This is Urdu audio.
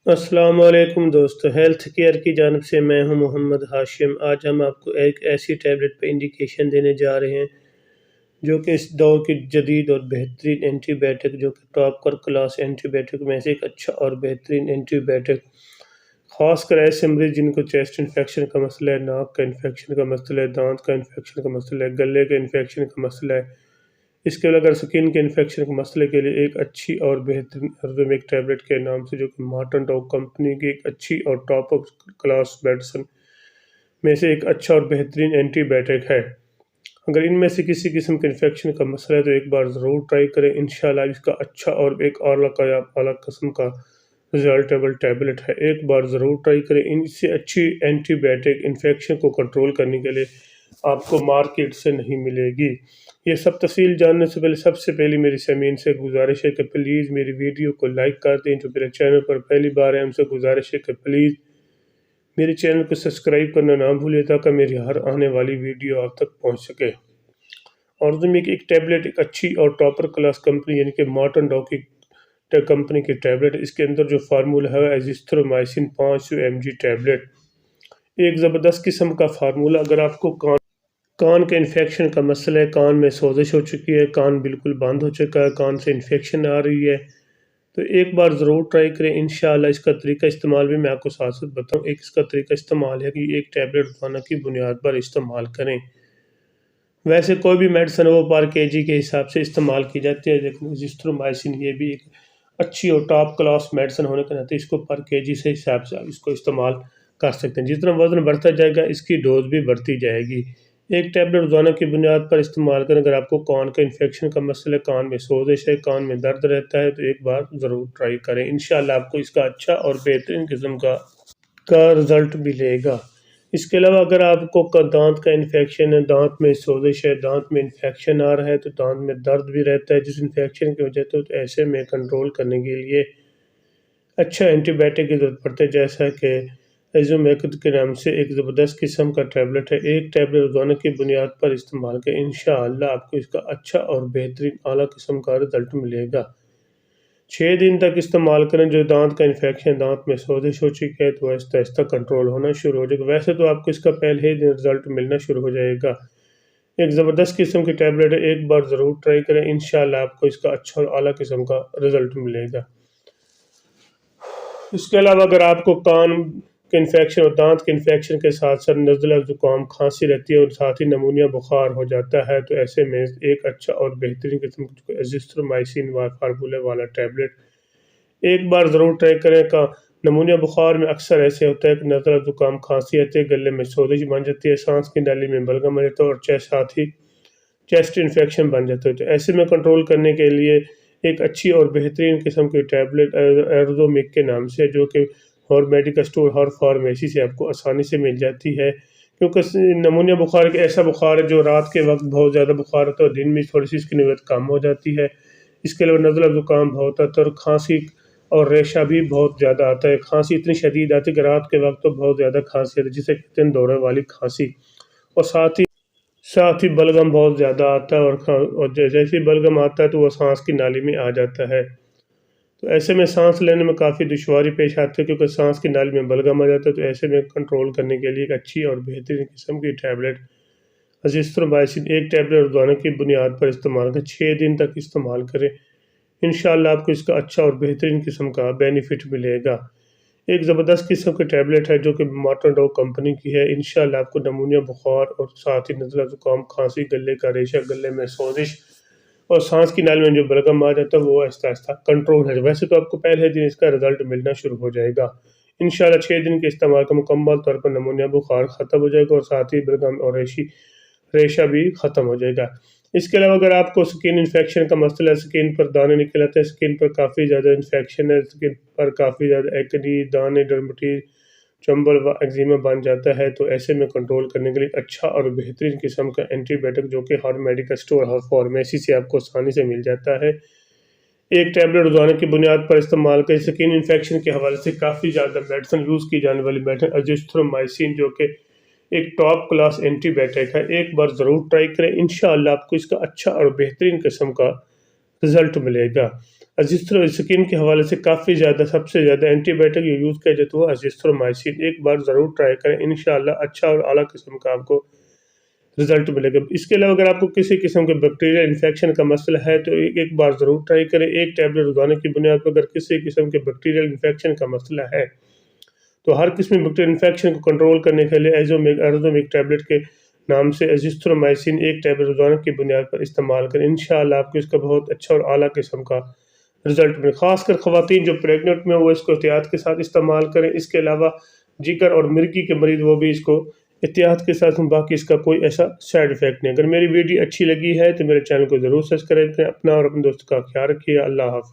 السلام علیکم دوستو، ہیلتھ کیئر کی جانب سے میں ہوں محمد ہاشم۔ آج ہم آپ کو ایک ایسی ٹیبلٹ پہ انڈیکیشن دینے جا رہے ہیں جو کہ اس دور کی جدید اور بہترین اینٹی بائیوٹک، جو کہ ٹاپ کلاس اینٹی بائیوٹک میں سے ایک اچھا اور بہترین اینٹی بائیوٹک، خاص کر ایسے مریض جن کو چیسٹ انفیکشن کا مسئلہ ہے، ناک کا انفیکشن کا مسئلہ ہے، دانت کا انفیکشن کا مسئلہ ہے، گلے کے انفیکشن کا مسئلہ ہے، اس کے علاوہ اگر سکن کے انفیکشن کے مسئلے کے لیے ایک اچھی اور بہترین ارزومیک ٹیبلٹ کے نام سے، جو کہ مارٹن ڈاک کمپنی کی ایک اچھی اور ٹاپ کلاس میڈیسن میں سے ایک اچھا اور بہترین اینٹی بائیوٹک ہے۔ اگر ان میں سے کسی قسم کے انفیکشن کا مسئلہ ہے تو ایک بار ضرور ٹرائی کریں، انشاءاللہ اس کا اچھا اور ایک اعلیٰ قسم کا ریزلٹیبل ٹیبلٹ ہے۔ ایک بار ضرور ٹرائی کریں، ان سے اچھی اینٹی بائیوٹک انفیکشن کو کنٹرول کرنے کے لیے آپ کو مارکیٹ سے نہیں ملے گی۔ یہ سب تفصیل جاننے سے پہلے سب سے پہلی میری سامعین سے گزارش ہے کہ پلیز میری ویڈیو کو لائک کر دیں۔ جو میرے چینل پر پہلی بار ہے ہم سے گزارش ہے کہ پلیز میرے چینل کو سبسکرائب کرنا نہ بھولے تاکہ میری ہر آنے والی ویڈیو آپ تک پہنچ سکے۔ آرزومیک ایک ٹیبلٹ ایک اچھی اور ٹاپر کلاس کمپنی یعنی کہ مارٹن ڈاک کی کمپنی کی ٹیبلٹ، اس کے اندر جو فارمولہ ہے ایزیتھرومائسن 500 mg ٹیبلٹ، ایک زبردست قسم کا فارمولہ۔ اگر آپ کو کان کے انفیکشن کا مسئلہ ہے، کان میں سوزش ہو چکی ہے، کان بالکل بند ہو چکا ہے، کان سے انفیکشن آ رہی ہے، تو ایک بار ضرور ٹرائی کریں۔ انشاءاللہ اس کا طریقہ استعمال بھی میں آپ کو ساتھ ساتھ بتاؤں۔ ایک اس کا طریقہ استعمال ہے کہ ایک ٹیبلٹ روزانہ کی بنیاد پر استعمال کریں۔ ویسے کوئی بھی میڈیسن وہ پر kg کے حساب سے استعمال کی جاتی ہے، لیکن ایزیتھرومائسن یہ بھی ایک اچھی اور ٹاپ کلاس میڈیسن ہونے کے ناطے اس کو پر kg سے حساب سے آپ اس کو استعمال کر سکتے ہیں۔ جتنا وزن بڑھتا جائے گا اس کی ڈوز بھی بڑھتی جائے گی۔ ایک ٹیبلٹ روزانہ کی بنیاد پر استعمال کریں۔ اگر آپ کو کان کے انفیکشن کا مسئلہ ہے، کان میں سوزش ہے، کان میں درد رہتا ہے، تو ایک بار ضرور ٹرائی کریں۔ انشاءاللہ آپ کو اس کا اچھا اور بہترین قسم کا رزلٹ ملے گا۔ اس کے علاوہ اگر آپ کو دانت کا انفیکشن ہے، دانت میں سوزش ہے، دانت میں انفیکشن آ رہا ہے، تو دانت میں درد بھی رہتا ہے جس انفیکشن کی وجہ سے، تو ایسے میں کنٹرول کرنے کے لیے اچھا اینٹی بائیوٹک کی ضرورت پڑتا ہے، جیسا کہ ایزومیک کے نام سے ایک زبردست قسم کا ٹیبلٹ ہے۔ ایک ٹیبلٹ روزانہ کی بنیاد پر استعمال کریں، انشاءاللہ آپ کو اس کا اچھا اور بہترین اعلیٰ قسم کا رزلٹ ملے گا۔ 6 دن تک استعمال کریں۔ جو دانت کا انفیکشن، دانت میں سوزش ہو چکی ہے، تو آہستہ آہستہ کنٹرول ہونا شروع ہو جائے گا۔ ویسے تو آپ کو اس کا پہلے ہی دن رزلٹ ملنا شروع ہو جائے گا۔ ایک زبردست قسم کی ٹیبلٹ ہے، ایک بار ضرور ٹرائی کریں، انشاءاللہ آپ کو اس کا اچھا اور اعلیٰ قسم کا رزلٹ ملے گا۔ اس کے علاوہ اگر آپ کو کان کے انفیکشن اور دانت کے انفیکشن کے ساتھ ساتھ نزلہ، زکام، کھانسی رہتی ہے اور ساتھ ہی نمونیا بخار ہو جاتا ہے، تو ایسے میں ایک اچھا اور بہترین قسم کا ایزیتھرومائسن فارمولہ والا ٹیبلٹ ایک بار ضرور ٹرائی کریں۔ نمونیا بخار میں اکثر ایسے ہوتا ہے کہ نزلہ، زکام، کھانسی آتی ہے، گلے میں سوزش بن جاتی ہے، سانس کی نالی میں بلغم آ جاتا ہے اور ساتھ ہی چیسٹ انفیکشن بن جاتا ہے۔ تو ایسے میں کنٹرول کرنے کے لیے ایک اچھی اور بہترین قسم کی ٹیبلٹ آرزومیک کے نام سے، جو کہ ہر میڈیکل اسٹور، ہر فارمیسی سے آپ کو آسانی سے مل جاتی ہے، کیونکہ نمونیا بخار ایک ایسا بخار ہے جو رات کے وقت بہت زیادہ بخار ہوتا ہے اور دن میں تھوڑی سی اس کی نوعیت کم ہو جاتی ہے۔ اس کے علاوہ نزلہ، زکام بہت آتا ہے اور کھانسی اور ریشہ بھی بہت زیادہ آتا ہے۔ کھانسی اتنی شدید آتی ہے کہ رات کے وقت تو بہت زیادہ کھانسی آتی ہے، جسے کہتے ہیں دورے والی کھانسی، اور ساتھ ہی بلغم بہت زیادہ آتا ہے، اور جیسے ہی بلغم آتا ہے تو وہ سانس کی نالی میں آ جاتا ہے۔ تو ایسے میں سانس لینے میں کافی دشواری پیش آتی ہے، کیونکہ سانس کی نالی میں بلغم آ جاتا ہے۔ تو ایسے میں کنٹرول کرنے کے لیے ایک اچھی اور بہترین قسم کی ٹیبلٹ ایزیتھرومائسن ایک ٹیبلٹ روزانہ کی بنیاد پر استعمال کریں، 6 دن تک استعمال کریں، انشاءاللہ آپ کو اس کا اچھا اور بہترین قسم کا بینیفٹ ملے گا۔ ایک زبردست قسم کی ٹیبلٹ ہے جو کہ مارٹن ڈاک کمپنی کی ہے۔ انشاءاللہ آپ کو نمونیا بخار اور ساتھ ہی نزلہ، زکام، کھانسی، گلے کا ریشہ، گلے میں سوزش اور سانس کی نالی میں جو بلغم آ جاتا ہے وہ آہستہ آہستہ کنٹرول ہے۔ ویسے تو آپ کو پہلے دن اس کا رزلٹ ملنا شروع ہو جائے گا۔ انشاءاللہ 6 دن کے استعمال کا مکمل طور پر نمونیا بخار ختم ہو جائے گا اور ساتھ ہی بلغم اور ریشہ بھی ختم ہو جائے گا۔ اس کے علاوہ اگر آپ کو سکن انفیکشن کا مسئلہ ہے، سکن پر دانے نکل آتے ہیں، سکن پر کافی زیادہ انفیکشن ہے، سکن پر کافی زیادہ ایکنی، دانے، ڈرمٹیز، چنبل و ایگزیما بن جاتا ہے، تو ایسے میں کنٹرول کرنے کے لیے اچھا اور بہترین قسم کا اینٹی بائیوٹک جو کہ ہر میڈیکل اسٹور، ہر فارمیسی سے آپ کو آسانی سے مل جاتا ہے، ایک ٹیبلٹ روزانہ کی بنیاد پر استعمال کریں۔ سکن انفیکشن کے حوالے سے کافی زیادہ میڈیسن یوز کی جانے والی میڈیسن ایزیتھرومائسن، جو کہ ایک ٹاپ کلاس اینٹی بائیوٹک ہے، ایک بار ضرور ٹرائی کریں، انشاءاللہ آپ کو اس کا اچھا اور بہترین قسم کا رزلٹ ملے گا۔ azithromycin کے حوالے سے کافی زیادہ سب سے زیادہ اینٹی بائیوٹک جو یوز کیا جاتا ہے وہ azithromycin، ایک بار ضرور ٹرائی کریں، انشاءاللہ اچھا اور اعلیٰ قسم کا آپ کو رزلٹ ملے گا۔ اس کے علاوہ اگر آپ کو کسی قسم کے بیکٹیریل انفیکشن کا مسئلہ ہے تو ایک بار ضرور ٹرائی کریں، ایک ٹیبلٹ روزانہ کی بنیاد پر اگر کسی قسم کے بیکٹیریل انفیکشن کا مسئلہ ہے تو ہر قسم بیکٹیریل انفیکشن کو کنٹرول کرنے کے لیے ایزومیک ٹیبلٹ کے نام سے azithromycin ایک ٹیبلٹ روزانہ کی بنیاد پر استعمال کریں، انشاءاللہ آپ کو اس کا بہت اچھا اور اعلیٰ قسم کا رزلٹ ملے۔ خاص کر خواتین جو پریگننٹ میں وہ اس کو احتیاط کے ساتھ استعمال کریں۔ اس کے علاوہ جگر اور مرگی کے مریض وہ بھی اس کو احتیاط کے ساتھ، باقی اس کا کوئی ایسا سائیڈ ایفیکٹ نہیں۔ اگر میری ویڈیو اچھی لگی ہے تو میرے چینل کو ضرور سبسکرائب کریں، اپنا اور اپنے دوستوں کا خیال رکھیے۔ اللہ حافظ۔